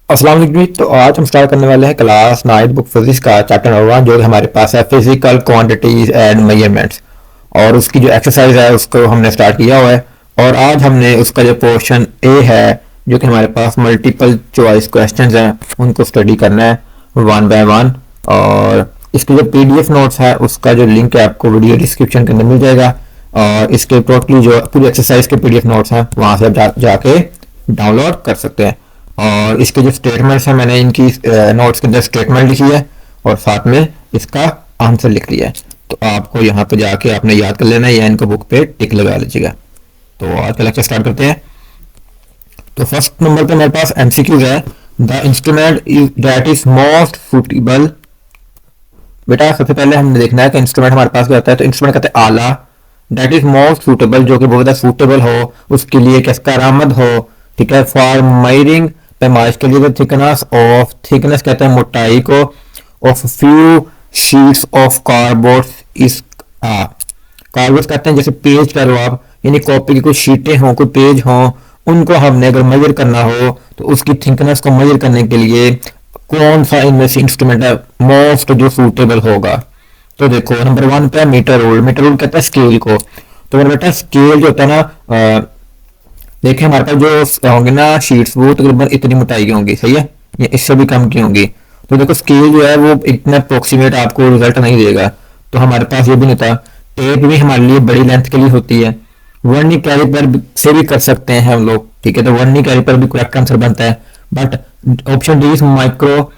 अस्सलाम वालेकुम। तो आज हम स्टार्ट करने वाले हैं क्लास 9 बुक फिजिक्स का चैप्टर नंबर 1 जो हमारे पास है फिजिकल क्वांटिटीज एंड मेजरमेंट्स। और उसकी जो एक्सरसाइज है उसको हमने स्टार्ट किया हुआ है। और आज हमने उसका जो पोर्शन ए है जो कि हमारे पास मल्टीपल चॉइस क्वेश्चंस हैं उनको स्टडी करना है वन बाय वन। और इसके जो पीडीएफ नोट्स है उसका जो लिंक है आपको वीडियो डिस्क्रिप्शन के अंदर मिल जाएगा। और इसके टोटली जो पूरी एक्सरसाइज के पीडीएफ नोट्स हैं वहाँ से आप जाके डाउनलोड कर सकते हैं। और इसके जो स्टेटमेंट्स हैं मैंने इनकी नोट्स के अंदर स्टेटमेंट लिखी है और साथ में इसका आंसर लिख लिया है। तो आपको यहाँ पे जाके आपने याद कर लेना है या इनको बुक पे टिक लगा लीजिएगा। तो आज का लेक्चर स्टार्ट करते हैं। तो फर्स्ट नंबर पे मेरे पास एमसीक्यूज है। The instrument that is most suitable. बेटा सबसे पहले हमने देखना है कि इंस्ट्रूमेंट हमारे पास क्या होता है। तो इंस्ट्रूमेंट कहते हैं आला। दैट इज मोस्ट सूटेबल जो कि बहुत ज़्यादा सूटेबल हो, उसके लिए किसका आरामद हो। ठीक है। फॉर मेजरिंग पैमाइश के लिए थिकनेस ऑफ, थिकनेस कहते हैं मोटाई को, of few sheets of cardboard इस कार्डबोर्ड कहते हैं जैसे पेज कह लो आप, यानी कॉपी की कुछ शीटें हों कोई पेज हों उनको हमने अगर मेजर करना हो तो उसकी थिकनेस को मेजर करने के लिए कौन सा इनमें से इंस्ट्रूमेंट है मोस्ट जो सूटेबल होगा। तो देखो नंबर 1 पे मीटर रूल। मीटर रूल कहता है स्केल को। तो मेरा बेटा स्केल जो होता है ना, देखिए हमारे पास जो होंगे ना शीट्स वो तकरीबन इतनी मोटाई की होंगी, सही है, या इससे भी कम की होंगी। तो देखो स्केल जो है वो इतना अप्रोक्सीमेट आपको रिजल्ट नहीं देगा। तो हमारे पास ये भी नहीं था। टेप भी हमारे लिए बड़ी लेंथ के लिए होती है। वर्नी कैलिपर से भी कर सकते हैं हम लोग, ठीक है। तो वर्नी कैलिपर भी करेक्ट आंसर बनता है। But option D is micro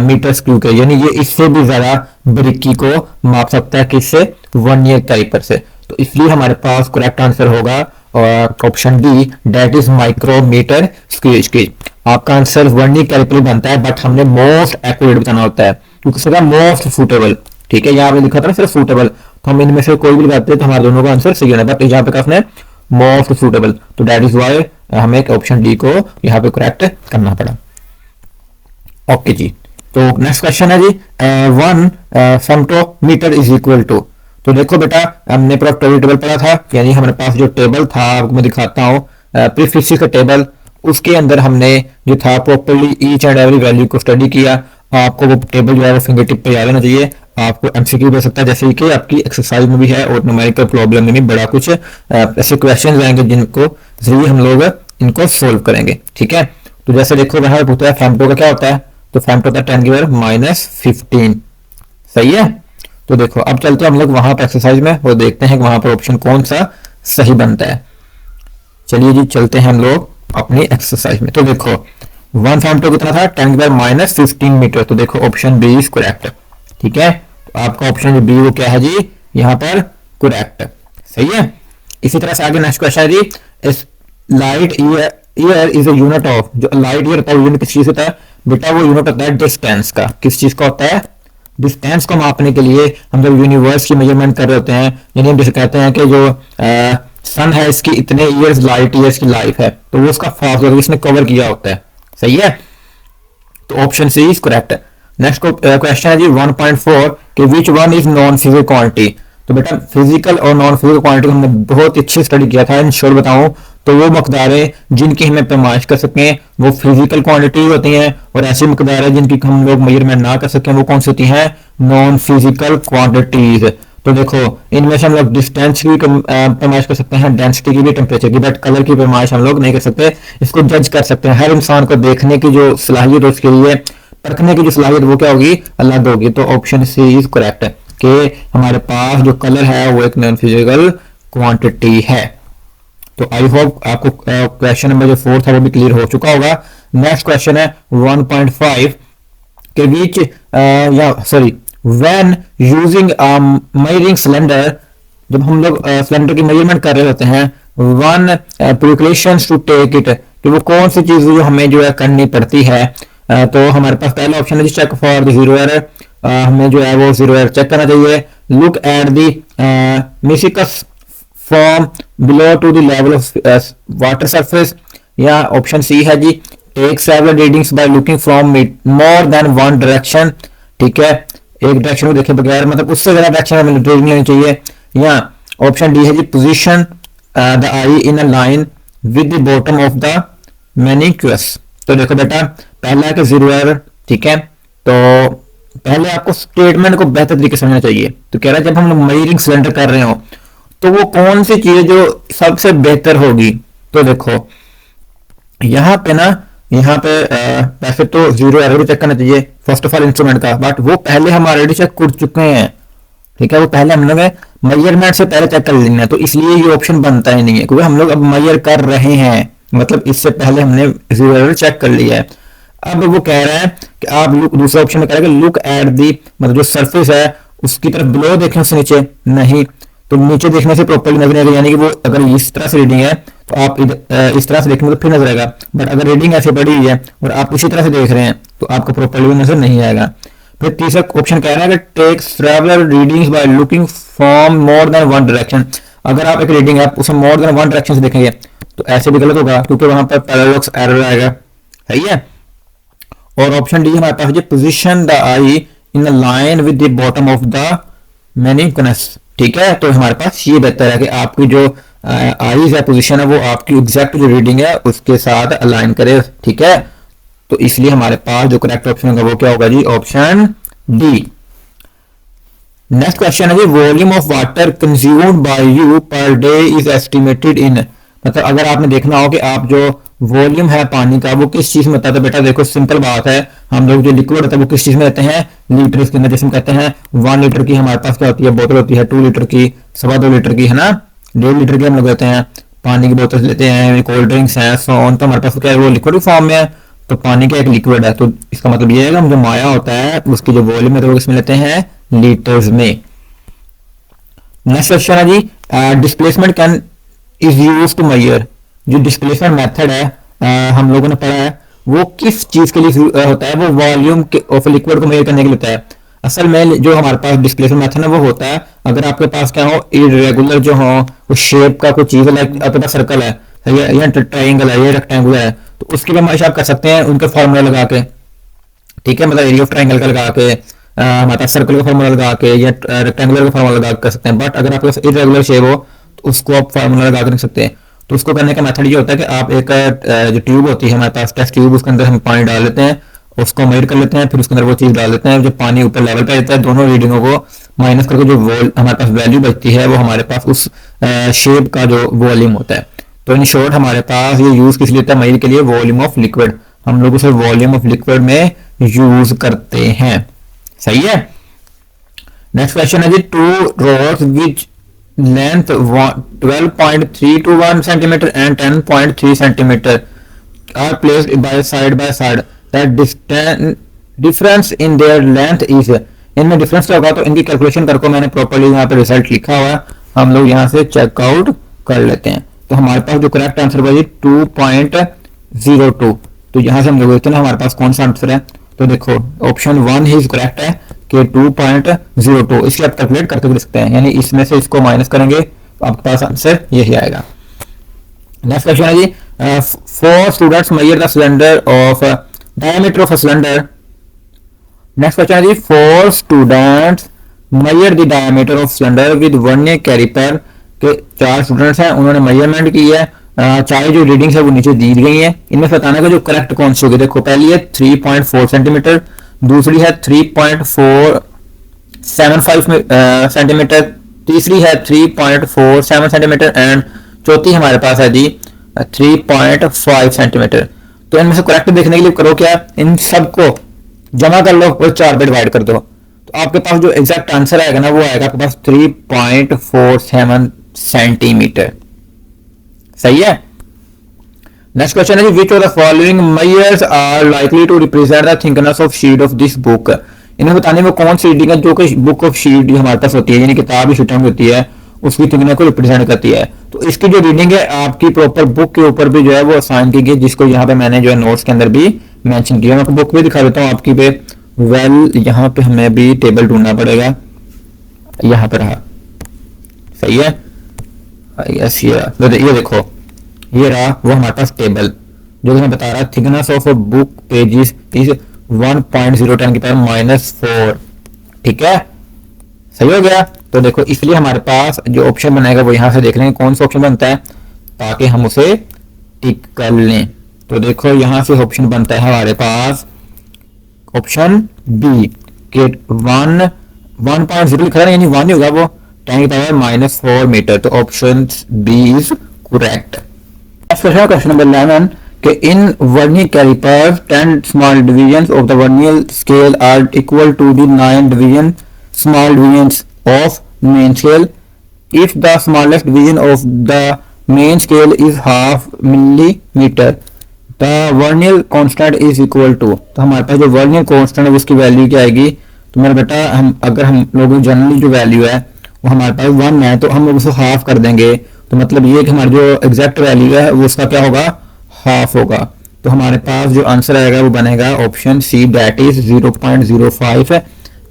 metre screw के, यानी ये इससे भी ज्यादा बारीकी को माप सकता है किससे, वर्नियर कैलिपर से। तो इसलिए हमारे पास करेक्ट आंसर होगा और option D that is micrometer स्केज के। आपका आंसर वर्नियर कैलिपर बनता है बट हमने मोस्ट एक्यूरेट बताना होता है क्योंकि सर मोस्ट सूटेबल, ठीक है। यहाँ पे लिखा था ना सिर्फ सूटेबल, तो हम इनमें से कोई भी लगाते हैं तो हमारे दोनों का आंसर सही होना है। बट यहाँ पे कसने मोस्ट सूटेबल, तो दैट इज वाई हमें ऑप्शन डी को यहाँ पे करेक्ट करना पड़ा। ओके जी। तो नेक्स्ट क्वेश्चन है जी, 1 फेमटोमीटर इज इक्वल टू। तो देखो बेटा हमने प्रोडक्टिविटी टेबल पढ़ा था, यानी हमारे पास जो टेबल था आपको मैं दिखाता हूँ प्रीफिक्स का टेबल, उसके अंदर हमने जो था properly each and every value को स्टडी किया। आपको वो टेबल जो है वो फिंगर टिप पे याद होना चाहिए। आपको एमसीक्यू दे सकता है जैसे कि आपकी एक्सरसाइज में भी है और न्यूमेरिकल प्रॉब्लम में भी बड़ा कुछ ऐसे क्वेश्चन आएंगे जिनको जरूर हम लोग इनको सोल्व करेंगे, ठीक है। तो जैसे देखो वहां पूछता है फेमटो का क्या होता है, तो फेमटो होता है 10⁻⁻15, सही है। तो देखो अब चलते हैं हम लोग वहां पर एक्सरसाइज में, वो देखते हैं कि वहां पर ऑप्शन कौन सा सही बनता है। चलिए जी चलते हैं हम लोग अपनी एक्सरसाइज में। तो देखो 1 फेमटो कितना था, 10⁻⁻15 मीटर। तो देखो ऑप्शन बी इज करेक्ट, ठीक है। तो आपका ऑप्शन बी वो क्या है जी, यहाँ पर करेक्ट, सही है। इसी तरह से आगे नेक्स्ट क्वेश्चन है जी, इस light year is a unit of. जो लाइट ईयर होता है यूनिट किस चीज होता है बेटा, वो यूनिट होता है डिस्टेंस का। किस चीज का होता है, डिस्टेंस को मापने के लिए हम जब यूनिवर्स की मेजरमेंट कर रहे होते हैं, यानी हम जैसे कहते हैं कि जो सन है इसकी इतने ईयर्स लाइट ईयर्स की लाइफ है, तो वो उसका फासला इसने कवर किया होता है, सही है। तो option C is correct. Next question है जी 1.4 कि which one is non physical quantity. तो बेटा फिजिकल और नॉन फिजिकल क्वांटिटी हमने बहुत अच्छे स्टडी किया था। इन शॉर्ट बताऊं तो वो मकदारें जिनकी हमें पैमाइश कर सकें वो फिजिकल क्वांटिटी होती हैं, और ऐसी मकदारें जिनकी हम लोग मेजरमेंट ना कर सकें वो कौन सी होती हैं, नॉन फिजिकल क्वांटिटीज। तो देखो इनमें से हम लोग डिस्टेंस की पैमाइश कर सकते हैं, डेंसिटी की भी, टेम्परेचर की, बट कलर की पैमाइश हम लोग नहीं कर सकते। इसको जज कर सकते हैं, हर इंसान को देखने की जो सलाहियत है उसके लिए परखने की जो सलाहियत वो क्या होगी, अलग होगी। तो ऑप्शन सी इज करेक्ट कि हमारे पास जो कलर है वो एक नॉन फिजिकल क्वांटिटी है। तो आई होप आपको क्वेश्चन नंबर जो 4 था वो भी क्लियर हो चुका होगा। नेक्स्ट क्वेश्चन है 1.5 के बीच या sorry when using measuring cylinder, जब हम लोग सिलेंडर की मेजरमेंट कर रहे होते हैं, one precautions to take it, कि वो कौन सी चीज जो हमें जो है करनी पड़ती है। तो हमारे पास पहला ऑप्शन है check for the zero error, हमें जो है वो जीरो एरर चेक करना चाहिए। Look at the meniscus from below to the level of water surface, या ऑप्शन सी है जी take several readings by looking from more than one direction, ठीक है, एक डायरेक्शन को देखे बगैर, मतलब उससे ज्यादा डायरेक्शन हमें रीडिंग लेनी चाहिए। या ऑप्शन डी है जी position the eye in a line with the bottom of the meniscus, तो देखो बेटा, पहला है कि जीरो एरर, ठीक है। तो पहले आपको स्टेटमेंट को बेहतर तरीके से समझना चाहिए। तो कह रहा है जब हम मेजरिंग सिलेंडर कर रहे हो तो वो कौन सी चीज जो सबसे बेहतर होगी। तो देखो यहाँ पे ना, यहाँ पे वैसे तो जीरो एरर भी चेक करना चाहिए फर्स्ट ऑफ ऑल इंस्ट्रूमेंट का, बट वो पहले हम ऑलरेडी चेक कर चुके हैं, ठीक है। वो पहले हम लोग मेजरमेंट से पहले चेक कर लेना है, तो इसलिए ये ऑप्शन बनता ही नहीं है, क्योंकि हम लोग अब मेजर कर रहे हैं, मतलब इससे पहले हमने जीरो एरर चेक कर लिया है। अब वो कह रहा है कि आप दूसरा ऑप्शन में कह रहा है कि लुक एट दी, मतलब जो सरफेस है उसकी तरफ बिलो देखें, उससे नीचे नहीं। तो नीचे देखने से प्रॉपर्ली नजर आएगा, यानी कि वो अगर इस तरह से रीडिंग है तो आप इस तरह से देखेंगे तो फिर नजर आएगा, बट अगर रीडिंग ऐसे पड़ी हुई है और आप इसी तरह से देख रहे हैं तो आपको प्रॉपर्ली नजर नहीं आएगा। फिर तीसरा ऑप्शन कह रहा है कि take traveller readings by looking from more than one direction. अगर आप एक रीडिंग है उसे मोर देन वन डायरेक्शन से देखेंगे तो ऐसे भी गलत होगा, क्योंकि वहां पर पैराडॉक्स एरर आएगा, सही है। और ऑप्शन डी हमारे पास है position the eye in the line with the bottom of the meniscus, ठीक है। तो हमारे पास ये बेहतर है कि आपकी जो आईज है, पोजीशन है, वो आपकी एग्जैक्ट जो रीडिंग है उसके साथ अलाइन करे, ठीक है। तो इसलिए हमारे पास जो करेक्ट ऑप्शन होगा वो क्या होगा जी, ऑप्शन डी। नेक्स्ट क्वेश्चन है जी, volume of water consumed by you per day is estimated in, मतलब अगर आपने देखना हो कि आप जो वॉल्यूम है पानी का वो किस चीज में होता है, तो बेटा देखो सिंपल बात है, हम लोग जो लिक्विड होता है वो किस चीज में लेते हैं, लीटर के अंदर। जैसे हम कहते हैं 1 लीटर की हमारे पास क्या होती है, बोतल होती है, 2 लीटर की, 2.25 लीटर की, है ना, 1.5 लीटर की हम लोग लेते हैं, पानी की बोतल लेते हैं, कोल्ड ड्रिंक्स है, सो ऑन। तो हमारे पास क्या है, वो लिक्विड फॉर्म में है, तो पानी का एक लिक्विड है, तो इसका मतलब ये है कि हम जो माया होता है उसकी जो वॉल्यूम है तो वो किसमें लेते हैं, लीटर्स में। नेक्स्ट क्वेश्चन है जी, displacement can is use to measure. जो डिस्प्लेसमेंट मेथड है हम लोगों ने पढ़ा है वो किस चीज के लिए होता है, वो वॉल्यूम ऑफ लिक्विड को मेजर करने के लिए होता है। असल में जो हमारे पास डिस्प्लेसमेंट मेथड है वो होता है अगर आपके पास क्या हो, इरेगुलर जो हो, उस शेप का कोई चीज है, लाइक आपके पास सर्कल है या ट्राइंगल है, ये रेक्टेंगुलर है, तो उसकी भी आप कर सकते हैं उनके फॉर्मूला लगा के, ठीक है। मतलब एरिया ऑफ ट्राइंगल का लगा के, हमारे पास सर्कल का फॉर्मूला लगा के या रेक्टेंगुलर का फॉर्मूला लगा कर सकते हैं, बट अगर आपके पास इरेगुलर शेप हो तो उसको आप फॉर्मूला लगा कर रख सकते हैं। तो उसको करने का मेथड ये होता है कि आप एक जो ट्यूब होती है हमारे पास टेस्ट ट्यूब, उसके अंदर हम पानी डाल लेते हैं, उसको मेजर कर लेते हैं, फिर उसके अंदर वो चीज डाल देते हैं, जब पानी ऊपर लेवल पे आता है दोनों रीडिंगों को माइनस करके जो हमारे पास वैल्यू बचती है वो हमारे पास उस शेप का जो वॉल्यूम होता है। तो इन शॉर्ट हमारे पास ये यूज किस लिए होता है, मेजर के लिए वॉल्यूम ऑफ लिक्विड, हम लोग उसे वॉल्यूम ऑफ लिक्विड में यूज करते हैं, सही है। नेक्स्ट क्वेश्चन है जी, 2 rods which length 12.321 centimeter and 10.3 centimeter are placed by side. That difference in their length is, इनमें डिफरेंस क्या होगा, तो इनकी कैलकुलेशन करके मैंने प्रॉपर्ली यहाँ पे रिजल्ट लिखा हुआ है, हम लोग यहाँ से चेकआउट कर लेते हैं। तो हमारे पास जो करेक्ट आंसर हुआ 2.02, तो यहाँ से हम लोग देखते हैं हमारे पास कौन सा आंसर है। तो देखो ऑप्शन 1 ही करेक्ट है कि 2.02, इससे आप कैलकुलेट करके देख सकते हैं, यानी इसमें से इसको माइनस करेंगे तो आपके पास आंसर यही आएगा। नेक्स्ट क्वेश्चन है जी, 4 students measure the cylinder of diameter of a cylinder. Next question है जी, 4 students measure the diameter of cylinder with vernier caliper, के 4 स्टूडेंट्स हैं उन्होंने मेजरमेंट की है, चाहे जो रीडिंग्स है वो नीचे दी गई है, इनमें से बताना है जो करेक्ट कौन सी होगी। देखो पहली है 3.4 सेंटीमीटर, दूसरी है 3.475 सेंटीमीटर, तीसरी है 3.47 सेंटीमीटर एंड चौथी हमारे पास है जी 3.5 सेंटीमीटर। तो इनमें से करेक्ट देखने के लिए करो क्या, इन सबको जमा कर लो और 4 पे डिवाइड कर दो, तो आपके पास जो एग्जैक्ट आंसर आएगा ना वो आएगा आपके पास 3.47 सेंटीमीटर, सही है। नेक्स्ट क्वेश्चन है जी, which of the following measures are likely to represent the thickness of sheet of this book. इन्हें बताने में कौन सी रीडिंग है जो कि बुक ऑफ शीट हमारे पास होती है, यानी किताब शीट में होती है, उसकी थिकनेस को रिप्रेजेंट करती है। तो इसकी जो रीडिंग है आपकी प्रॉपर बुक के ऊपर भी जो है वो असाइन की गई, जिसको यहाँ पे मैंने जो है नोट्स के अंदर भी मेंशन किया। मैं आपको बुक भी दिखा देता हूँ आपकी पे, यहाँ पे हमें भी टेबल ढूंढना पड़ेगा, यहाँ पे रहा, सही है, यस ये देखो ये रहा वो हमारे पास टेबल जो हमें बता रहा है thickness of book pages is 1.010 की पावर -4, ठीक है, सही हो गया। तो देखो इसलिए हमारे पास जो ऑप्शन बनेगा वो यहाँ से देख लेंगे कौन सा ऑप्शन बनता है ताकि हम उसे टिक कर लें, तो देखो यहाँ से ऑप्शन बनता है हमारे पास ऑप्शन बी के 1.0 लिखा है, यानी 1 ही होगा वो, 10⁻⁻⁴ मीटर। तो option B is correct. Question number 11 कि in vernier calipers 10 small divisions of the vernier scale are equal to the 9 division small divisions of main scale if the smallest division of the main scale is half millimeter the vernier constant is equal to। तो हमारे पास जो vernier constant है उसकी value क्या आएगी? तो मेरा बेटा अगर हम लोगों की जनरली जो वैल्यू है वो हमारे पास 1 है, तो हम लोग उसको हाफ कर देंगे। तो मतलब ये कि हमारी जो एग्जैक्ट वैल्यू है वो उसका क्या होगा? हाफ होगा। तो हमारे पास जो आंसर आएगा वो बनेगा option C, that is 0.05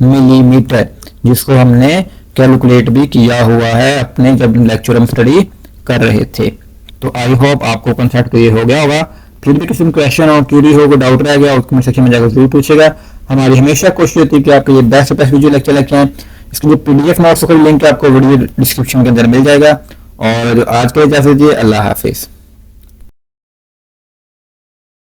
millimetre, जिसको हमने कैलकुलेट भी किया हुआ है अपने जब लेक्चर में स्टडी कर रहे थे। तो आई होप आपको कॉन्सेप्ट क्लियर हो गया होगा। फिर भी किसी क्वेश्चन और क्यूरी हो, कोई डाउट रह गया और कमेंट सेक्शन में जाकर जरूर पूछेगा। हमारी हमेशा कोशिश होती है कि आपके ये बेस्ट से बेस्ट वीडियो लेक्चर लेके आए। इसके जो पीडीएफ नोट्स का लिंक आपको वीडियो डिस्क्रिप्शन के अंदर मिल जाएगा। और जो आज के लिए इजाजत दीजिए, अल्लाह हाफिज।